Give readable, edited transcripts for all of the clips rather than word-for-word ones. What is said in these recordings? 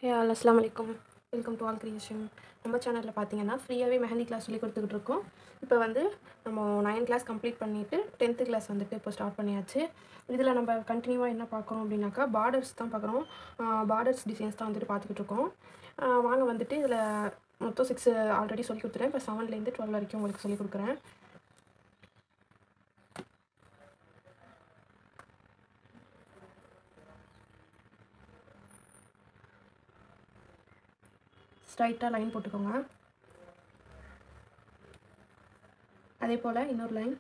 Hey all அஸ்ஸலாமு அலைக்கும். Welcome to all creation. நம்ம சேனலில் பார்த்தீங்கன்னா ஃப்ரீயாகவே மெஹந்தி கிளாஸ் சொல்லி கொடுத்துக்கிட்டு இருக்கோம். இப்போ வந்து நம்ம 9 கிளாஸ் கம்ப்ளீட் பண்ணிவிட்டு 10th கிளாஸ் வந்துட்டு இப்போ ஸ்டார்ட் பண்ணியாச்சு. இதில் நம்ம கண்டினியூவாக என்ன பார்க்குறோம் அப்படின்னாக்கா பார்டர்ஸ் தான் பார்க்குறோம். பார்டர்ஸ் டிசைன்ஸ் தான் வந்துட்டு பார்த்துக்கிட்டு இருக்கோம். வாங்க வந்துட்டு இதில் மொத்தம் 6 ஆல்ரெடி சொல்லி கொடுத்துட்டேன். இப்போ 7லேருந்து 12 வரைக்கும் உங்களுக்கு சொல்லி கொடுக்குறேன். ஸ்ட்ரைட்டாக லைன் போட்டுக்கோங்க. அதே போல் இன்னொரு லைன்,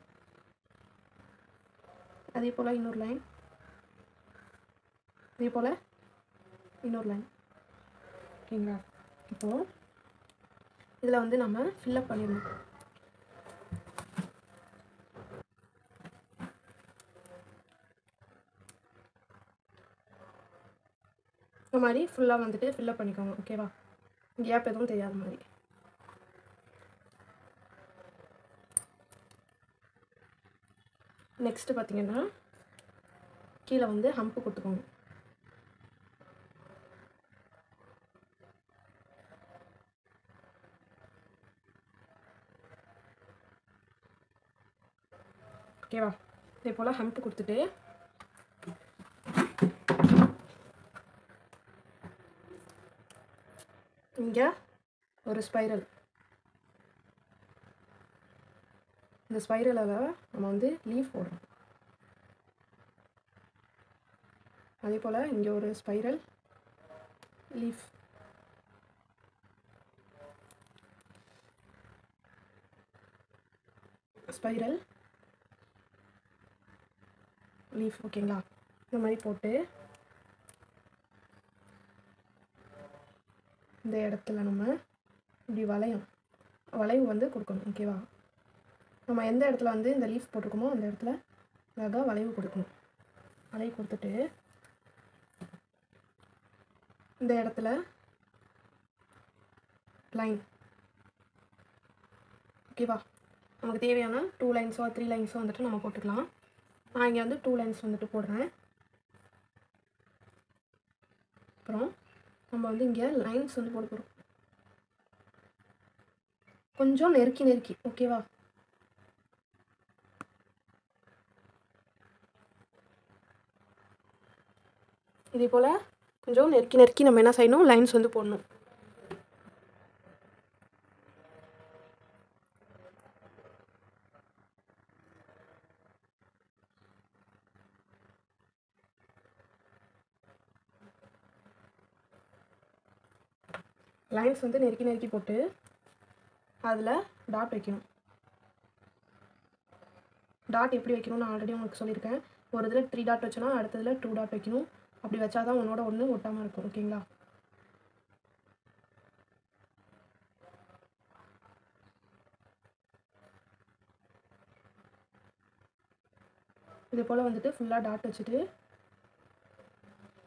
அதே போல் இன்னொரு லைன், அதே போல் இன்னொரு லைன். ஓகேங்களா? இப்போது இதில் வந்து நம்ம ஃபில்லப் பண்ணிடணும். இந்த மாதிரி ஃபுல்லாக வந்துட்டு ஃபில்லப் பண்ணிக்கோங்க. ஓகேவா? கேப் எதுவும் தெரியாத மாதிரி. நெக்ஸ்ட்டு பார்த்தீங்கன்னா கீழே வந்து ஹம்ப்பு கொடுத்துக்கோங்க. ஓகேவா? இதே போல் ஹம்ப்பு கொடுத்துட்டு இங்கே ஒரு ஸ்பைரல், இந்த ஸ்பைரலில் நம்ம வந்து லீஃப் போடுறோம். அதே போல் இங்கே ஒரு ஸ்பைரல் லீஃப், ஸ்பைரல் லீஃப். ஓகேங்களா? இந்த மாதிரி போட்டு இந்த இடத்துல நம்ம இப்படி வளைவு வந்து கொடுக்கணும். ஓகேவா? நம்ம எந்த இடத்துல வந்து இந்த லீஃப் போட்டிருக்கோமோ அந்த இடத்துல அழகாக வளைவு கொடுக்கணும். வளைவு கொடுத்துட்டு இந்த இடத்துல லைன். ஓகேவா? நமக்கு தேவையான 2 லைன்ஸோ 3 லைன்ஸோ வந்துட்டு நம்ம போட்டுக்கலாம். நான் இங்கே வந்து 2 லைன்ஸ் வந்துட்டு போடுறேன். அப்புறம் நம்ம வந்து இங்கே லைன்ஸ் வந்து போட போகிறோம். கொஞ்சம் நெருக்கி. ஓகேவா? இதே போல் கொஞ்சம் நெருக்கி நம்ம என்ன செய்யணும், லைன்ஸ் வந்து போடணும். லைன்ஸ் வந்து நெருக்கி போட்டு அதில் டாட் வைக்கணும். டாட் எப்படி வைக்கணும்னு நான் ஆல்ரெடி உங்களுக்கு சொல்லியிருக்கேன். ஒரு இதில் 3 டாட் வச்சோன்னா அடுத்ததில் 2 டாட் வைக்கணும். அப்படி வச்சா தான் ஒன்றோட ஒன்று ஒட்டாமல் இருக்கும். ஓகேங்களா? இதே போல் வந்துட்டு ஃபுல்லாக டாட் வச்சுட்டு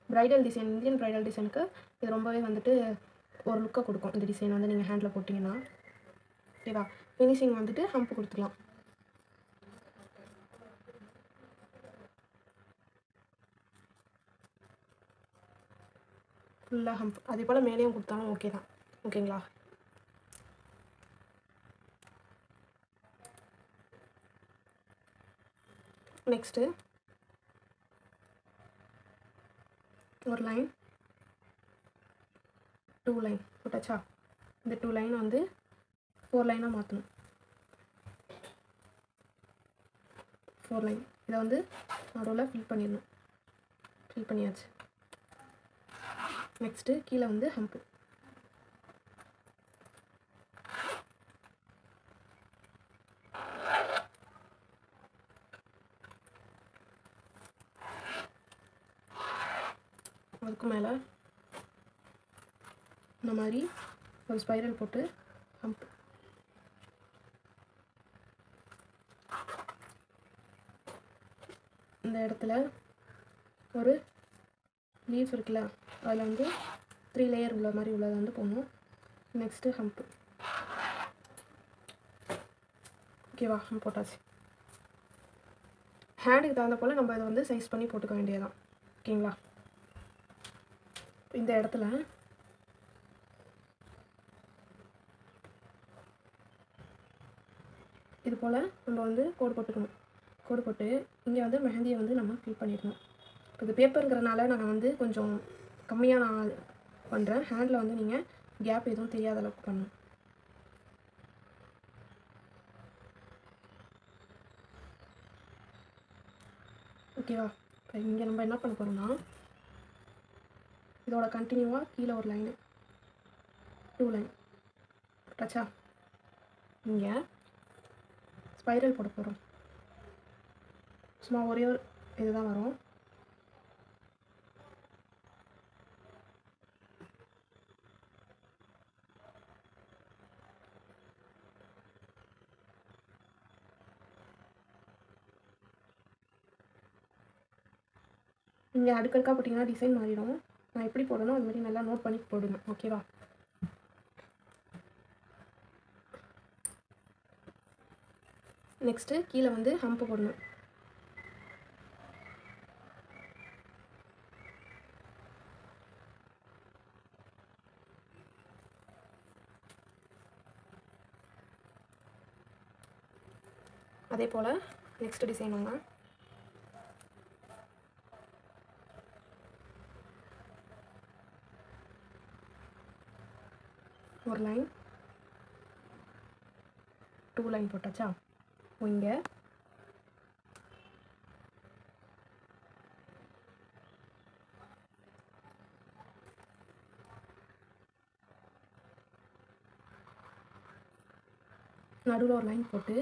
ப்ரைடல் டிசைன், இந்தியன் ப்ரைடல் டிசைனுக்கு இது ரொம்பவே வந்துட்டு ஒரு லுக்கை கொடுக்கும். இந்த டிசைன் வந்து நீங்கள் ஹேண்டில் போட்டிங்கன்னா. ஓகேவா? ஃபினிஷிங் வந்துட்டு ஹம்ப் கொடுத்துக்கலாம். ஃபுல்லாக ஹம்ப். அதே போல் மேலேயும் கொடுத்தாலும் ஓகே தான். ஓகேங்களா? நெக்ஸ்ட்டு ஒரு லைன், 2 லைன் போட்டாச்சா? இந்த 2 லைன் வந்து 4 லைனாக மாற்றணும். 4 லைன் இதை வந்து நடுவில் ஃபில் பண்ணிடணும். ஃபில் பண்ணியாச்சு. நெக்ஸ்ட்டு கீழே வந்து ஹம்ப்பு. அதுக்கு மேலே இந்த மாதிரி ஒரு ஸ்பைரல் போட்டு ஹம்ப். இந்த இடத்துல ஒரு லீஃப் இருக்குல்ல, அதில் வந்து 3 லேயர் உள்ள மாதிரி உள்ளதை வந்து போடணும். Next hump. ஓகேவா? ஹம்ப் போட்டாச்சு. ஹேண்டுக்கு தகுந்த போல் நம்ம இதை வந்து சைஸ் பண்ணி போட்டுக்க வேண்டியதான். ஓகேங்களா? இந்த இடத்துல இது போல் நம்ம வந்து கோடு போட்டுக்கணும். கோடு போட்டு இங்கே வந்து மெஹந்தியை வந்து நம்ம ஃபில் பண்ணிடணும். இது பேப்பருங்கிறனால நான் வந்து கொஞ்சம் கம்மியாக நான் பண்ணுறேன். ஹேண்டில் வந்து நீங்கள் கேப் எதுவும் தெரியாத அளவுக்கு பண்ணணும். ஓகேவா? இப்போ இங்கே நம்ம என்ன பண்ண போகிறோம்னா, இதோட கண்டினியூவாக கீழே ஒரு லைனு 2 லைன் டச்சா. இங்கே ஸ்பைரல் போட போகிறோம். சும்மா ஒரே ஒரு இதுதான் வரும். நீங்கள் அடுக்கடுக்காக போட்டிங்கன்னா டிசைன் மாறிடும். நான் எப்படி போடணும் அது மாதிரி நல்லா நோட் பண்ணி போடுங்க. ஓகேவா? நெக்ஸ்ட்டு கீழே வந்து ஹம்பு போடணும். அதே போல் நெக்ஸ்ட் டிசைன் வாங்க. ஒரு லைன் 2 லைன் போட்டாச்சா. இங்கே நடுவில் ஒரு லைன் போட்டு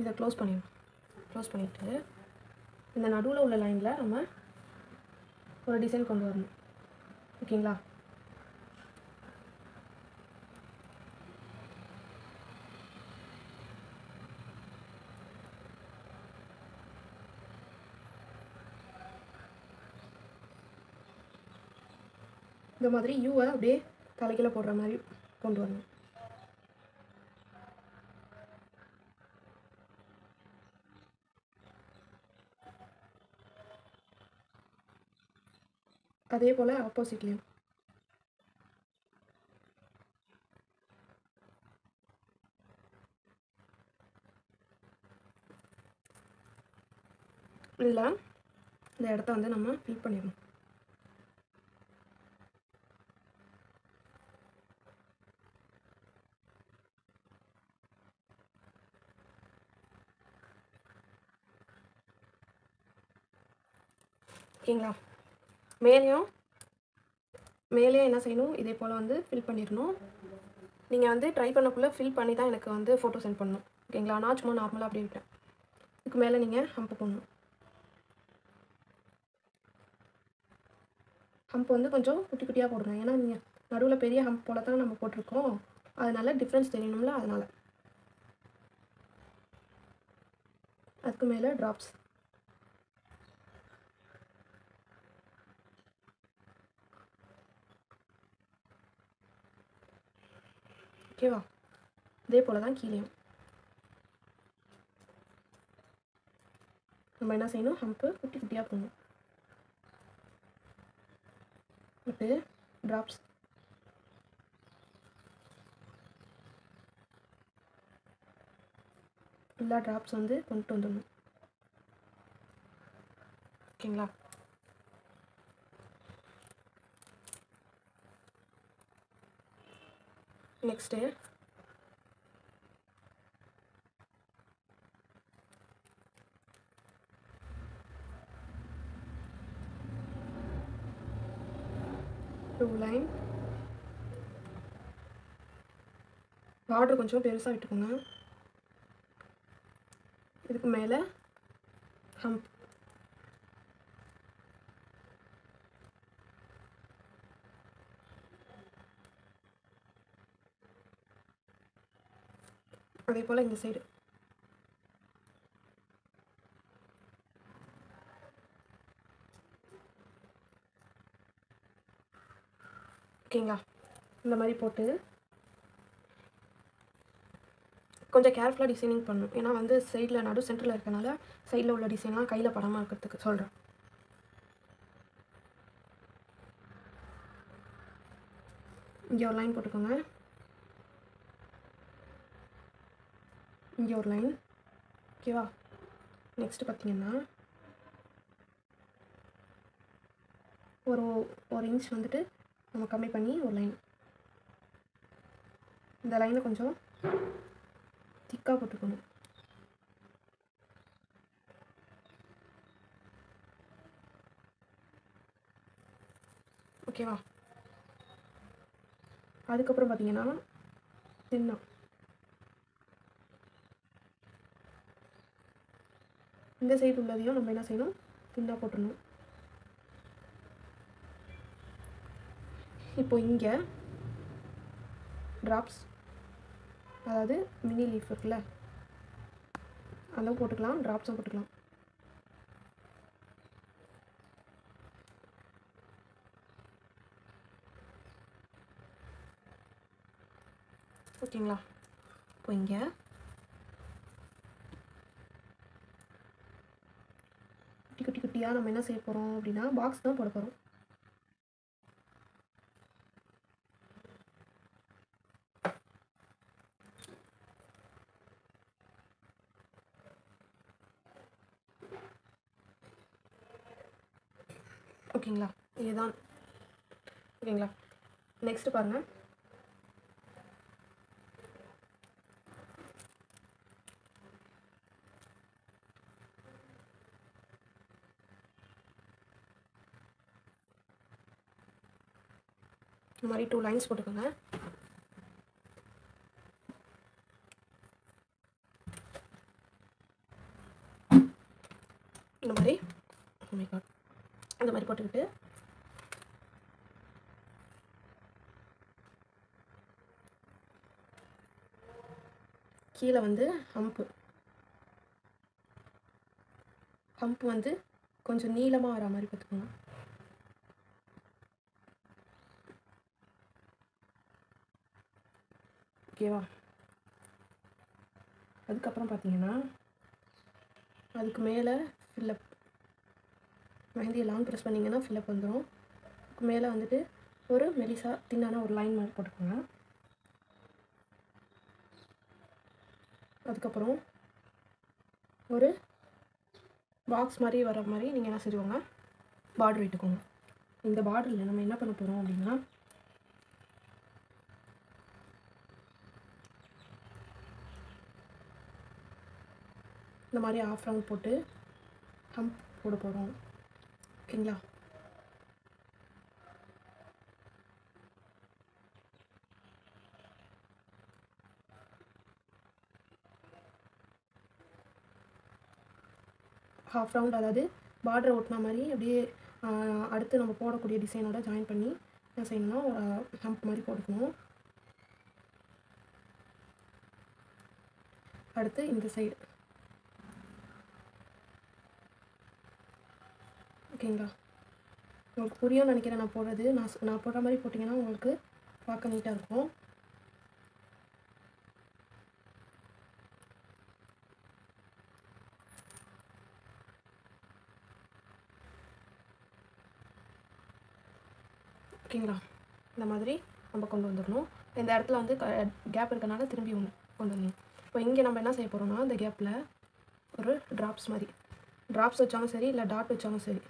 இதை க்ளோஸ் பண்ணிடணும். க்ளோஸ் பண்ணிவிட்டு இந்த நடுவில் உள்ள லைனில் நம்ம ஒரு டிசைன் கொண்டு வரணும். ஓகேங்களா? இந்த மாதிரி யூவை அப்படியே தலைகீழ போடுற மாதிரி கொண்டு வரணும். அதே போல் ஆப்போசிட்லேயும் இல்லை இந்த இடத்த வந்து நம்ம ஃபில் பண்ணிடணும். ஓகேங்களா? மேலேயும் என்ன செய்யணும், இதே போல் வந்து ஃபில் பண்ணிடணும். நீங்கள் வந்து ட்ரை பண்ணக்குள்ளே ஃபில் பண்ணி தான் எனக்கு வந்து ஃபோட்டோ சென்ட் பண்ணணும். ஓகேங்களா? நான் சும்மா நார்மலாக அப்படியே விட்டேன். இதுக்கு மேலே நீங்கள் ஹம்ப் பண்ணணும். ஹம்ப் வந்து கொஞ்சம் குட்டி குட்டியாக போடுங்க. ஏன்னா நீங்கள் நடுவில் பெரிய ஹம்ப் போல் தான் நம்ம போட்டிருக்கோம். அதனால டிஃப்ரென்ஸ் தெரியணும்ல, அதனால். அதுக்கு மேலே ட்ராப்ஸ். ஓகேவா? இதே போல் தான் கீழேயும் நம்ம என்ன செய்யணும், ஹம்ப்பு குட்டி குட்டியாக போடணும். விட்டு ட்ராப்ஸ். எல்லா ட்ராப்ஸ் வந்து கொண்டு வந்துடணும். ஓகேங்களா? Next two line. பார்டர் கொஞ்சம் பெருசாக விட்டுக்கோங்க. இதுக்கு மேலே ஹம்ப். அதே போல் இந்த சைடு. ஓகேங்களா? இந்த மாதிரி போட்டு கொஞ்சம் கேர்ஃபுல்லாக டிசைனிங் பண்ணணும். ஏன்னா வந்து சைடில் நடு சென்டரில் இருக்கனால சைடில் உள்ள டிசைன்லாம் கையில் படாமல் இருக்கிறதுக்கு சொல்கிறேன். இங்கே ஒரு லைன் போட்டுக்கோங்க. இங்கே ஒரு லைன். ஓகேவா? நெக்ஸ்ட்டு பார்த்தீங்கன்னா ஒரு இன்ச் வந்துட்டு நம்ம கம்மி பண்ணி ஒரு லைன். இந்த லைனை கொஞ்சம் திக்காக போட்டுக்கணும். ஓகேவா? அதுக்கப்புறம் பார்த்தீங்கன்னா தின்னா இந்த சைடு உள்ளதையும் நம்ம என்ன செய்யணும், தின்னா போட்டுடணும். இப்போ இங்கே ட்ராப்ஸ், அதாவது மினி லீஃப் இருக்குல்ல, அதுவும் போட்டுக்கலாம், ட்ராப்ஸும் போட்டுக்கலாம். ஓகேங்களா? இப்போ இங்கே குட்டி குட்டி குட்டியாக நம்ம என்ன செய்ய போகிறோம் அப்படின்னா பாக்ஸ் தான் போட போகிறோம். ஓகேங்களா? இதுதான். ஓகேங்களா? நெக்ஸ்ட்டு பாருங்கள். இந்த மாதிரி 2 லைன்ஸ் போட்டுக்கோங்க. இந்த மாதிரி இந்த மாதிரி போட்டுக்கிட்டு கீழே வந்து ஹம்ப் வந்து கொஞ்சம் நீளமாக வர மாதிரி பார்த்துக்கோங்க. ஓகேவா? அதுக்கப்புறம் பார்த்தீங்கன்னா அதுக்கு மேலே ஃபில்லப், மெஹந்தியை லாங் ப்ரெஸ் பண்ணிங்கன்னா ஃபில்லப் வந்துடும். அதுக்கு மேலே வந்துட்டு ஒரு மெலிசா தின்னான ஒரு லைன் மாதிரி போட்டுக்கோங்க. அதுக்கப்புறம் ஒரு பாக்ஸ் மாதிரி வர மாதிரி நீங்கள் என்ன செஞ்சுக்கோங்க, பார்டர் விட்டுக்கோங்க. இந்த பார்டரில் நம்ம என்ன பண்ண போகிறோம் அப்படின்னா இந்த மாதிரி ஆஃப் ரவுண்ட் போட்டு ஹம்ப் போட போகிறோம். ஓகேங்களா? ஹாஃப் ரவுண்ட், அதாவது பார்டரை ஒட்டின மாதிரி அப்படியே அடுத்து நம்ம போடக்கூடிய டிசைனோட ஜாயின் பண்ணி என்ன செய்யணும்னா ஒரு ஹம்ப் மாதிரி போட்டுக்கணும். அடுத்து இந்த சைடு. ஓகேங்களா? உங்களுக்கு புரியும்னு நினைக்கிறேன் நான் போடுறது. நான் போடுற மாதிரி போட்டிங்கன்னா உங்களுக்கு பார்க்க நீட்டாக இருக்கும். ஓகேங்களா? இந்த மாதிரி நம்ம கொண்டு வந்துடணும். இந்த இடத்துல வந்து கேப் இருக்கனால திரும்பி கொண்டு வரணும். இப்போ இங்கே நம்ம என்ன செய்ய போகிறோம்னா இந்த கேப்பில் ஒரு ட்ராப்ஸ் மாதிரி, ட்ராப்ஸ் வச்சாலும் சரி இல்லை டாட் வச்சாலும் சரி.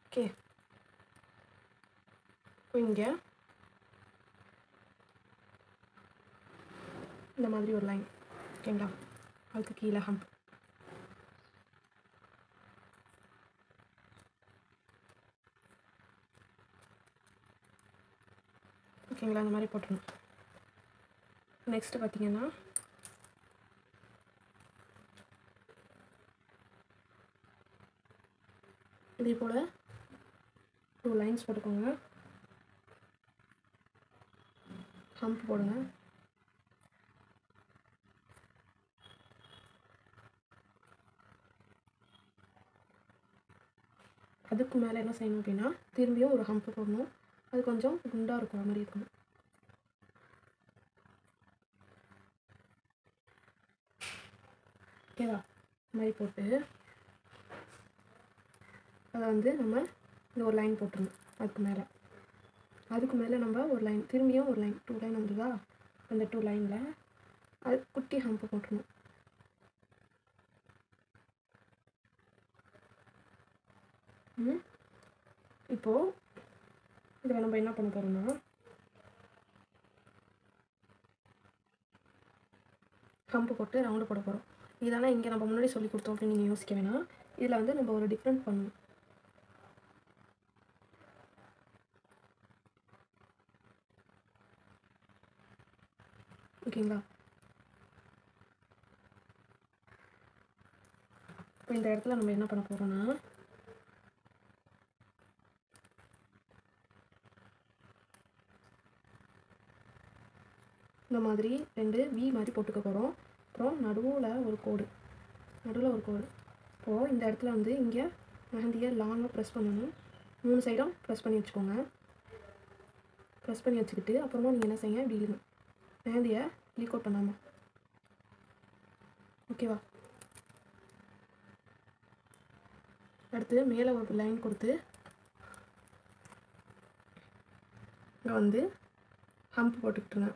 ஓகே, இப்போ இங்கே இந்த மாதிரி ஒரு லைன். ஓகேங்களா? அதுக்கு கீழே ஹம்ப். ஓகேங்களா? இந்த மாதிரி போட்டுருணும். நெக்ஸ்ட்டு பார்த்தீங்கன்னா இதே போல் 2 லைன்ஸ் போட்டுக்கோங்க, ஹம்ப் போடுங்க. அதுக்கு மேலே என்ன செய்யணும் அப்படின்னா திரும்பியும் ஒரு ஹம்ப் போடணும். அது கொஞ்சம் குண்டாக இருக்கிற மாதிரி இருக்கணும். ஓகேவா? இந்த மாதிரி போட்டு அதை வந்து நம்ம இந்த ஒரு லைன் போட்டுருணும். அதுக்கு மேலே நம்ம ஒரு லைன், திரும்பியும் ஒரு லைன், 2 லைன் வந்துதா? அந்த 2 லைனில் அது குட்டி ஹம்பு போட்டுருணும். இப்போது இதில் நம்ம என்ன பண்ண போகிறோம்னா, ஹம்பு போட்டு ரவுண்டு போட போகிறோம். இதெல்லாம் இங்கே நம்ம முன்னாடி சொல்லி கொடுத்தோம் அப்படின்னு நீங்கள் யோசிக்க வேணாம். இதில் வந்து நம்ம ஒரு டிஃப்ரெண்ட் பண்ணணும். ஓகேங்களா? இப்போ இந்த இடத்துல நம்ம என்ன பண்ண போகிறோம்னா, இந்த மாதிரி 2 வி மாதிரி போட்டுக்க போகிறோம். அப்புறம் நடுவில் ஒரு கோடு. இப்போது இந்த இடத்துல வந்து இங்கே மெஹந்தியை லாங்காக ப்ரெஸ் பண்ணணும். 3 சைடும் ப்ரெஸ் பண்ணி வச்சுக்கோங்க. ப்ரெஸ் பண்ணி வச்சுக்கிட்டு அப்புறமா நீங்கள் என்ன செய்யுங்க, இப்படி இழுங்க. மெஹந்தியை லீக் அவுட் பண்ணாமல். ஓகேவா? அடுத்து மேலே ஒரு லைன் கொடுத்து இங்கே வந்து ஹம்ப் போட்டுக்கிட்டுருங்க.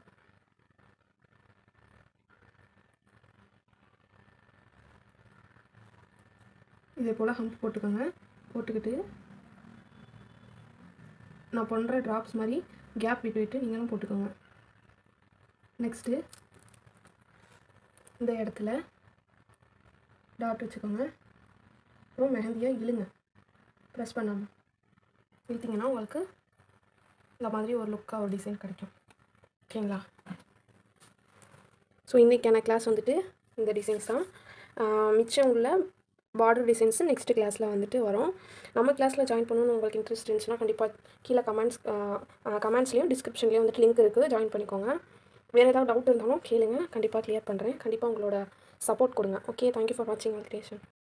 இதே போல் ஹம்ப் போட்டுக்கோங்க. போட்டுக்கிட்டு நான் பண்ணுற ட்ராப்ஸ் மாதிரி கேப் விட்டு நீங்களும் போட்டுக்கோங்க. நெக்ஸ்ட்டு இந்த இடத்துல டாட் வச்சுக்கோங்க. அப்புறம் மெஹந்தியை இழுங்க, ப்ரெஸ் பண்ணாமல் இழுத்திங்கன்னா உங்களுக்கு இந்த மாதிரி ஒரு லுக்காக ஒரு டிசைன் கிடைக்கும். ஓகேங்களா? ஸோ இன்றைக்கான கிளாஸ் வந்துட்டு இந்த டிசைன்ஸ் தான். மிச்சம் உள்ள பார்டர் டிசைன்ஸு நெக்ஸ்ட் கிளாஸில் வந்துட்டு வரும். நம்ம கிளாஸில் ஜாயின் பண்ணணும்னு உங்களுக்கு இன்ட்ரெஸ்ட் இருந்துச்சுன்னா கண்டிப்பாக கீழே கமெண்ட்ஸ்லேயும் டிஸ்கிரிப்ஷன்லேயும் வந்துட்டு லிங்க் இருக்குது, ஜாயின் பண்ணிக்கோங்க. வேறு ஏதாவது டவுட் இருந்தாலும் கேளுங்க, கண்டிப்பாக கிளியர் பண்ணுறேன். கண்டிப்பாக உங்களோட சப்போர்ட் கொடுங்க. ஓகே, தேங்க்யூ ஃபார் வாட்சிங் ஆல் கிரியேஷன்.